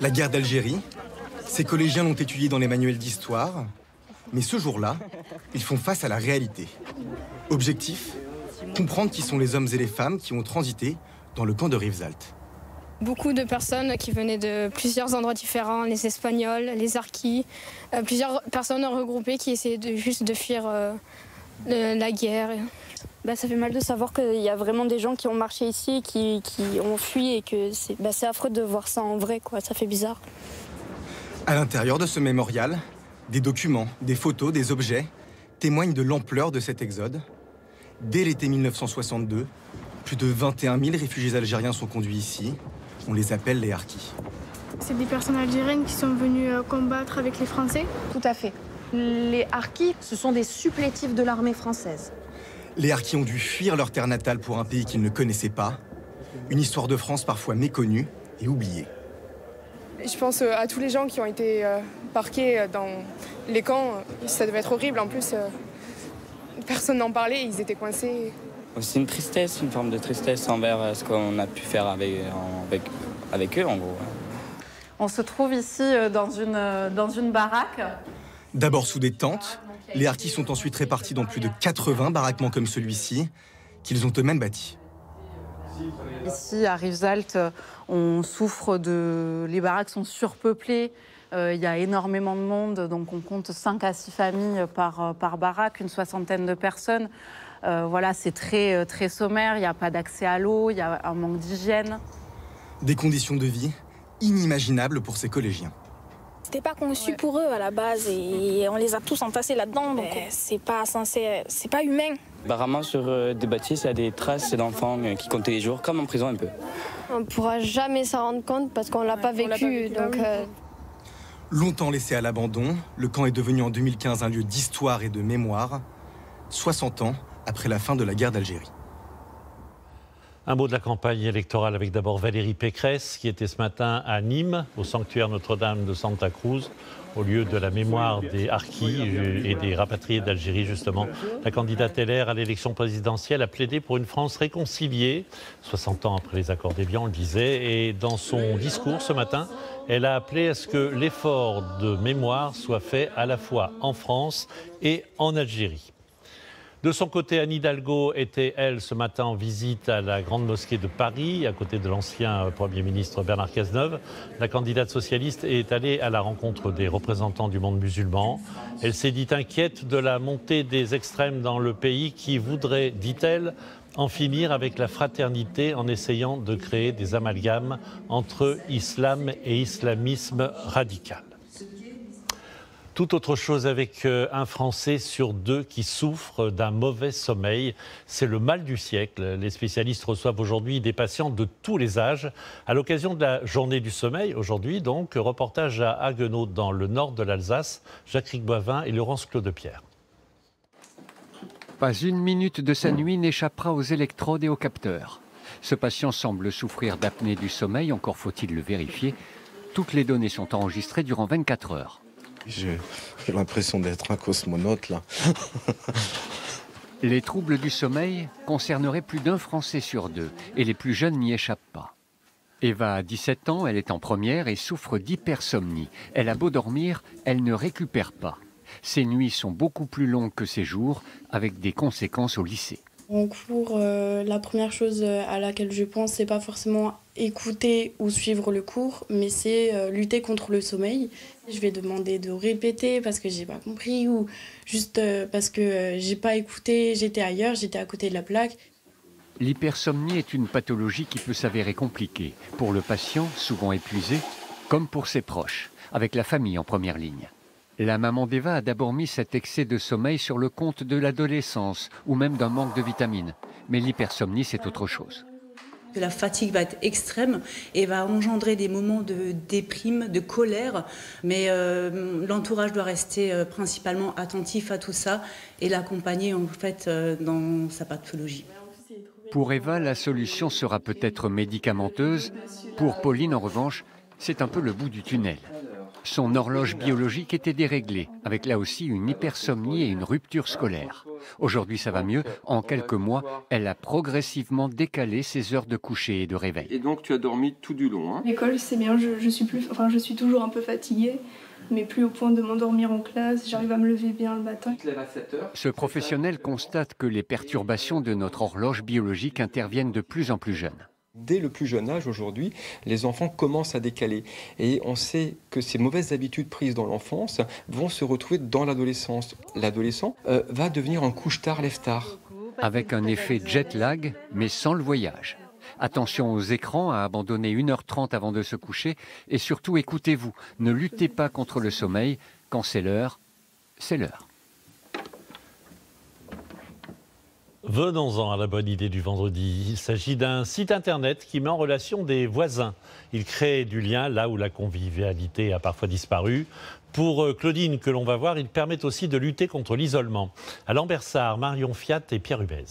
La guerre d'Algérie, ces collégiens l'ont étudiée dans les manuels d'histoire, mais ce jour-là, ils font face à la réalité. Objectif, comprendre qui sont les hommes et les femmes qui ont transité dans le camp de Rivesaltes. Beaucoup de personnes qui venaient de plusieurs endroits différents, les Espagnols, les Harkis, plusieurs personnes regroupées qui essayaient juste de fuir la guerre. Ça fait mal de savoir qu'il y a vraiment des gens qui ont marché ici, qui ont fui et que c'est affreux de voir ça en vrai, quoi. Ça fait bizarre. À l'intérieur de ce mémorial, des documents, des photos, des objets témoignent de l'ampleur de cet exode. Dès l'été 1962, plus de 21 000 réfugiés algériens sont conduits ici. On les appelle les Harkis. C'est des personnes algériennes qui sont venues combattre avec les Français? Tout à fait. Les Harkis, ce sont des supplétifs de l'armée française. Les Harkis ont dû fuir leur terre natale pour un pays qu'ils ne connaissaient pas. Une histoire de France parfois méconnue et oubliée. Je pense à tous les gens qui ont été parqués dans les camps. Ça devait être horrible. En plus, personne n'en parlait, ils étaient coincés. C'est une tristesse, une forme de tristesse envers ce qu'on a pu faire avec eux, en gros. On se trouve ici dans une baraque. D'abord sous des tentes, les Harkis sont ensuite répartis dans plus de 80 baraquements comme celui-ci, qu'ils ont eux-mêmes bâtis. Ici, à Rivesaltes, on souffre les baraques sont surpeuplées. Il y a énormément de monde, donc on compte 5 à 6 familles par baraque, une soixantaine de personnes. Voilà, c'est très, très sommaire, il n'y a pas d'accès à l'eau, il y a un manque d'hygiène. Des conditions de vie inimaginables pour ces collégiens. C'était pas conçu pour eux à la base et on les a tous entassés là-dedans, donc c'est pas humain. Apparemment, sur des bâtisses, il y a des traces d'enfants qui comptaient les jours, comme en prison un peu. On ne pourra jamais s'en rendre compte parce qu'on ne l'a pas vécu. Donc, Longtemps laissé à l'abandon, le camp est devenu en 2015 un lieu d'histoire et de mémoire, 60 ans après la fin de la guerre d'Algérie. Un mot de la campagne électorale avec d'abord Valérie Pécresse qui était ce matin à Nîmes, au sanctuaire Notre-Dame de Santa Cruz, au lieu de la mémoire des Harkis et des rapatriés d'Algérie justement. La candidate LR à l'élection présidentielle a plaidé pour une France réconciliée, 60 ans après les accords d'Évian, on le disait, et dans son discours ce matin, elle a appelé à ce que l'effort de mémoire soit fait à la fois en France et en Algérie. De son côté, Anne Hidalgo était, elle, ce matin en visite à la Grande Mosquée de Paris, à côté de l'ancien Premier ministre Bernard Cazeneuve. La candidate socialiste est allée à la rencontre des représentants du monde musulman. Elle s'est dite inquiète de la montée des extrêmes dans le pays qui voudrait, dit-elle, en finir avec la fraternité en essayant de créer des amalgames entre islam et islamisme radical. Tout autre chose avec un Français sur 2 qui souffre d'un mauvais sommeil. C'est le mal du siècle. Les spécialistes reçoivent aujourd'hui des patients de tous les âges. À l'occasion de la journée du sommeil, aujourd'hui donc, reportage à Haguenau dans le nord de l'Alsace. Jacques Boivin et Laurence Claude-Pierre. Pas une minute de sa nuit n'échappera aux électrodes et aux capteurs. Ce patient semble souffrir d'apnée du sommeil, encore faut-il le vérifier. Toutes les données sont enregistrées durant 24 heures. J'ai l'impression d'être un cosmonaute, là. Les troubles du sommeil concerneraient plus d'un Français sur 2 et les plus jeunes n'y échappent pas. Eva a 17 ans, elle est en première et souffre d'hypersomnie. Elle a beau dormir, elle ne récupère pas. Ses nuits sont beaucoup plus longues que ses jours, avec des conséquences au lycée. En cours, la première chose à laquelle je pense, c'est pas forcément écouter ou suivre le cours, mais c'est lutter contre le sommeil. Je vais demander de répéter parce que j'ai pas compris ou juste parce que j'ai pas écouté, j'étais ailleurs, j'étais à côté de la plaque. L'hypersomnie est une pathologie qui peut s'avérer compliquée pour le patient, souvent épuisé, comme pour ses proches, avec la famille en première ligne. La maman d'Eva a d'abord mis cet excès de sommeil sur le compte de l'adolescence ou même d'un manque de vitamines. Mais l'hypersomnie, c'est autre chose. La fatigue va être extrême et va engendrer des moments de déprime, de colère. Mais l'entourage doit rester principalement attentif à tout ça et l'accompagner en fait dans sa pathologie. Pour Eva, la solution sera peut-être médicamenteuse. Pour Pauline, en revanche, c'est un peu le bout du tunnel. Son horloge biologique était déréglée, avec là aussi une hypersomnie et une rupture scolaire. Aujourd'hui, ça va mieux. En quelques mois, elle a progressivement décalé ses heures de coucher et de réveil. Et donc, tu as dormi tout du long, hein? L'école, c'est bien, je suis toujours un peu fatiguée, mais plus au point de m'endormir en classe. J'arrive à me lever bien le matin. Ce professionnel constate que les perturbations de notre horloge biologique interviennent de plus en plus jeunes. Dès le plus jeune âge, aujourd'hui, les enfants commencent à décaler. Et on sait que ces mauvaises habitudes prises dans l'enfance vont se retrouver dans l'adolescence. L'adolescent va devenir un couche-tard, lève-tard. Avec un effet jet lag, mais sans le voyage. Attention aux écrans, à abandonner 1h30 avant de se coucher. Et surtout, écoutez-vous, ne luttez pas contre le sommeil. Quand c'est l'heure, c'est l'heure. Venons-en à la bonne idée du vendredi. Il s'agit d'un site internet qui met en relation des voisins. Il crée du lien là où la convivialité a parfois disparu. Pour Claudine, que l'on va voir, il permet aussi de lutter contre l'isolement. À Lambersart, Marion Fiat et Pierre Hubez.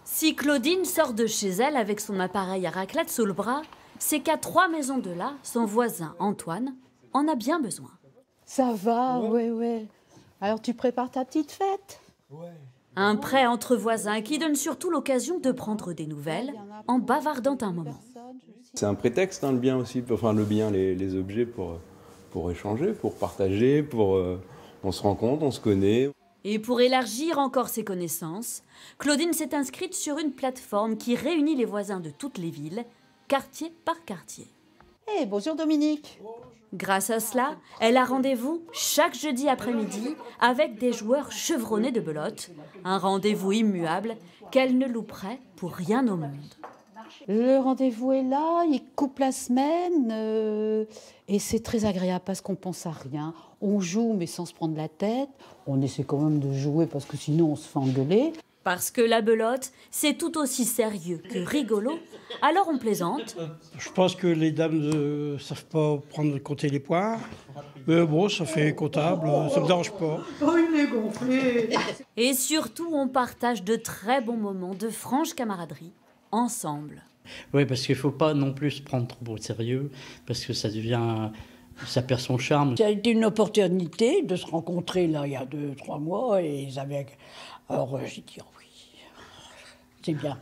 Si Claudine sort de chez elle avec son appareil à raclette sous le bras, c'est qu'à 3 maisons de là, son voisin Antoine en a bien besoin. Ça va, ouais. Alors tu prépares ta petite fête? Ouais. Un prêt entre voisins qui donne surtout l'occasion de prendre des nouvelles en bavardant un moment. C'est un prétexte, hein, le bien aussi, enfin le bien, les objets pour échanger, pour partager, on se rencontre, on se connaît. Et pour élargir encore ses connaissances, Claudine s'est inscrite sur une plateforme qui réunit les voisins de toutes les villes, quartier par quartier. Hey, bonjour Dominique. Grâce à cela, elle a rendez-vous chaque jeudi après-midi avec des joueurs chevronnés de belote. Un rendez-vous immuable qu'elle ne louperait pour rien au monde. Le rendez-vous est là, il coupe la semaine et c'est très agréable parce qu'on pense à rien. On joue mais sans se prendre la tête. On essaie quand même de jouer parce que sinon on se fait engueuler. Parce que la belote, c'est tout aussi sérieux que rigolo, alors on plaisante. Je pense que les dames ne savent pas compter les poires. Mais bon, ça fait comptable, ça ne me dérange pas. Oh, il est gonflé. Et surtout, on partage de très bons moments de franche camaraderie, ensemble. Oui, parce qu'il ne faut pas non plus se prendre trop au sérieux, parce que ça perd son charme. Ça a été une opportunité de se rencontrer là il y a 2-3 mois et alors j'ai dit oui, c'est bien.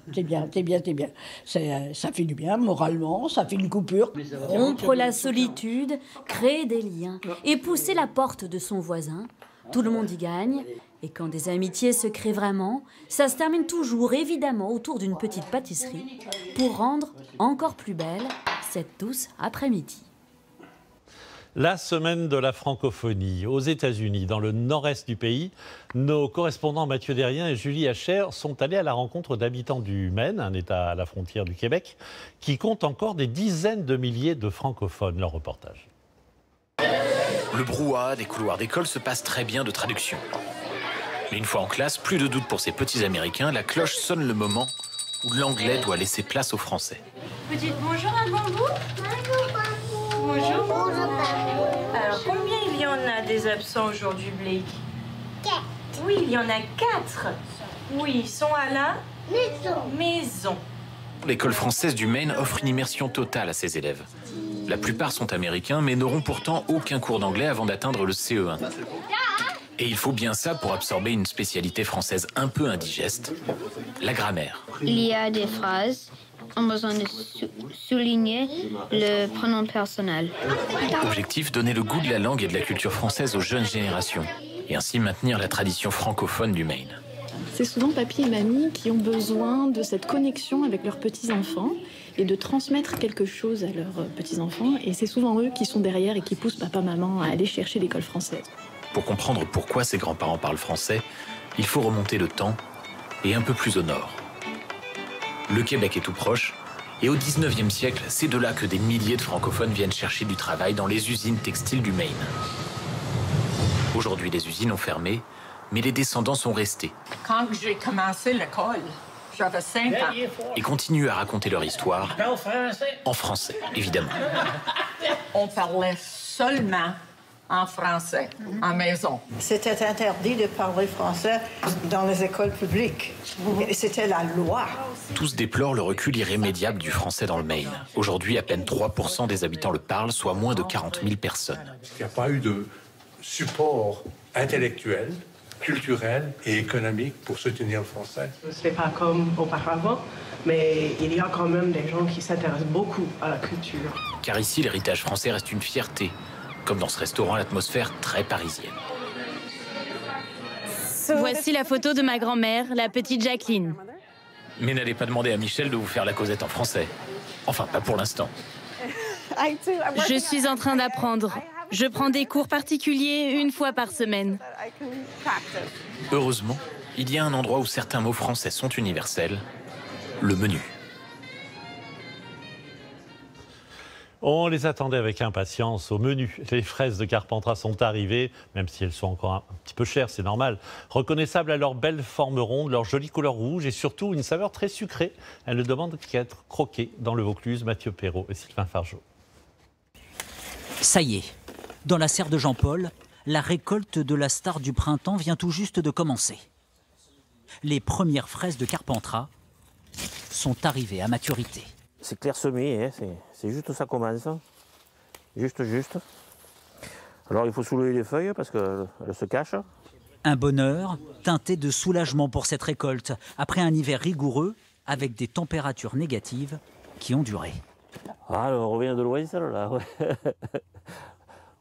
Ça fait du bien moralement, ça fait une coupure. Rompre la solitude, créer des liens et pousser la porte de son voisin, tout le monde y gagne. Et quand des amitiés se créent vraiment, ça se termine toujours évidemment autour d'une petite pâtisserie pour rendre encore plus belle cette douce après-midi. La semaine de la francophonie aux États-Unis, dans le nord-est du pays, nos correspondants Mathieu Derrien et Julie Hacher sont allés à la rencontre d'habitants du Maine, un État à la frontière du Québec, qui compte encore des dizaines de milliers de francophones. Leur reportage. Le brouhaha des couloirs d'école se passe très bien de traduction. Mais une fois en classe, plus de doute pour ces petits Américains, la cloche sonne le moment où l'anglais doit laisser place au français. Vous dites bonjour à Bambou. Bonjour. Alors, combien il y en a des absents aujourd'hui, Blake? 4. Oui, il y en a 4. Oui, ils sont à la maison. L'école française du Maine offre une immersion totale à ses élèves. La plupart sont américains, mais n'auront pourtant aucun cours d'anglais avant d'atteindre le CE1. Et il faut bien ça pour absorber une spécialité française un peu indigeste, la grammaire. Il y a des phrases. On a besoin de souligner le pronom personnel. Objectif, donner le goût de la langue et de la culture française aux jeunes générations et ainsi maintenir la tradition francophone du Maine. C'est souvent papy et mamie qui ont besoin de cette connexion avec leurs petits-enfants et de transmettre quelque chose à leurs petits-enfants. Et c'est souvent eux qui sont derrière et qui poussent papa-maman à aller chercher l'école française. Pour comprendre pourquoi ses grands-parents parlent français, il faut remonter le temps et un peu plus au nord. Le Québec est tout proche, et au 19e siècle, c'est de là que des milliers de francophones viennent chercher du travail dans les usines textiles du Maine. Aujourd'hui, les usines ont fermé, mais les descendants sont restés. Quand j'ai commencé l'école, j'avais 5 ans. Et continuent à raconter leur histoire, en français, évidemment. On parlait seulement en français, en maison. C'était interdit de parler français dans les écoles publiques. C'était la loi. Tous déplorent le recul irrémédiable du français dans le Maine. Aujourd'hui, à peine 3% des habitants le parlent, soit moins de 40 000 personnes. Il n'y a pas eu de support intellectuel, culturel et économique pour soutenir le français. Ce n'est pas comme auparavant, mais il y a quand même des gens qui s'intéressent beaucoup à la culture. Car ici, l'héritage français reste une fierté, comme dans ce restaurant à l'atmosphère très parisienne. Voici la photo de ma grand-mère, la petite Jacqueline. Mais n'allez pas demander à Michel de vous faire la causette en français. Enfin, pas pour l'instant. Je suis en train d'apprendre. Je prends des cours particuliers 1 fois par semaine. Heureusement, il y a un endroit où certains mots français sont universels, le menu. On les attendait avec impatience au menu. Les fraises de Carpentras sont arrivées, même si elles sont encore un petit peu chères, c'est normal. Reconnaissables à leur belle forme ronde, leur jolie couleur rouge et surtout une saveur très sucrée. Elles ne demandent qu'à être croquées dans le Vaucluse. Mathieu Perrault et Sylvain Fargeau. Ça y est, dans la serre de Jean-Paul, la récolte de la star du printemps vient tout juste de commencer. Les premières fraises de Carpentras sont arrivées à maturité. C'est clairsemé, hein, c'est juste ça commence. Juste. Alors il faut soulever les feuilles parce qu'elles se cachent. Un bonheur teinté de soulagement pour cette récolte, après un hiver rigoureux avec des températures négatives qui ont duré. Ah, on revient de loin, celle-là.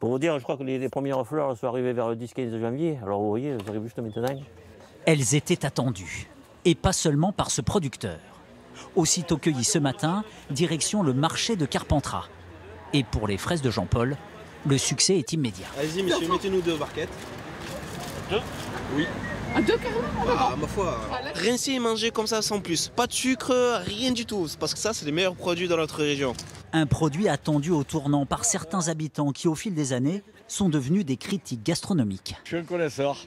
Pour vous dire, je crois que les premières fleurs sont arrivées vers le 10-15 janvier. Alors vous voyez, elles arrivent juste maintenant. Elles étaient attendues, et pas seulement par ce producteur. Aussitôt cueillies ce matin, direction le marché de Carpentras. Et pour les fraises de Jean-Paul, le succès est immédiat. Allez-y, monsieur, mettez-nous 2 barquettes. 2 ? Oui. À 2 carrément? Ah, ma foi, rincer et manger comme ça sans plus. Pas de sucre, rien du tout. Parce que ça, c'est les meilleurs produits dans notre région. Un produit attendu au tournant par certains habitants qui, au fil des années, sont devenus des critiques gastronomiques. Je suis un connaisseur.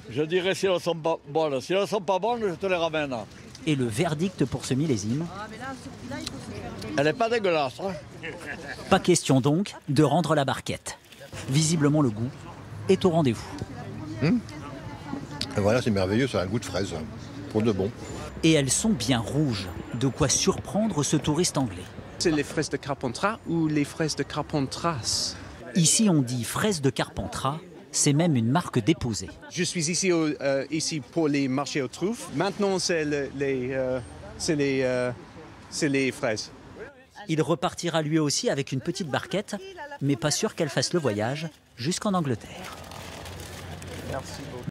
Je dirais si elles ne sont pas bonnes. Si elles ne sont pas bonnes, je te les ramène. Et le verdict pour ce millésime? Elle n'est pas dégueulasse. Hein. Pas question donc de rendre la barquette. Visiblement, le goût est au rendez-vous. Voilà, c'est merveilleux, ça a un goût de fraise, pour de bon. Et elles sont bien rouges, de quoi surprendre ce touriste anglais. C'est les fraises de Carpentras ou les fraises de Carpentras? Ici, on dit fraises de Carpentras. C'est même une marque déposée. Je suis ici pour les marchés aux truffes. Maintenant, c'est les fraises. Il repartira lui aussi avec une petite barquette, mais pas sûr qu'elle fasse le voyage jusqu'en Angleterre. Merci beaucoup.